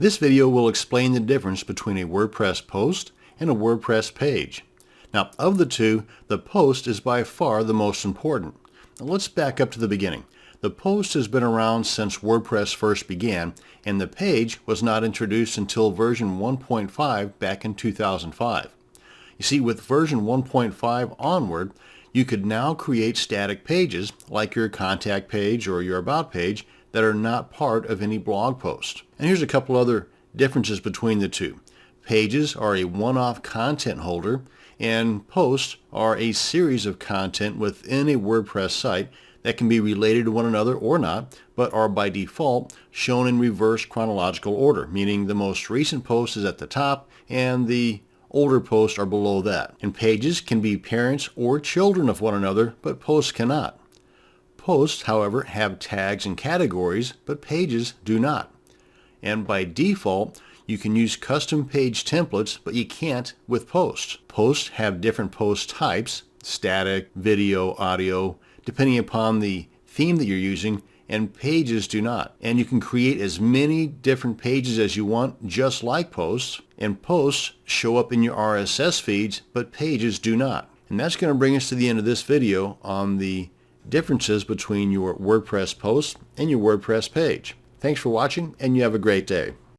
This video will explain the difference between a WordPress post and a WordPress page. Now, of the two, the post is by far the most important. Now, let's back up to the beginning. The post has been around since WordPress first began, and the page was not introduced until version 1.5 back in 2005. You see, with version 1.5 onward, you could now create static pages like your contact page or your about page that are not part of any blog post. And here's a couple other differences between the two. Pages are a one-off content holder, and posts are a series of content within a WordPress site that can be related to one another or not, but are by default shown in reverse chronological order, meaning the most recent post is at the top and the older posts are below that. And pages can be parents or children of one another, but posts cannot. Posts, however, have tags and categories, but pages do not. And by default, you can use custom page templates, but you can't with posts. Posts have different post types, static, video, audio, depending upon the theme that you're using, and pages do not. And you can create as many different pages as you want, just like posts, and posts show up in your RSS feeds, but pages do not. And that's going to bring us to the end of this video on the differences between your WordPress post and your WordPress page. Thanks for watching, and you have a great day.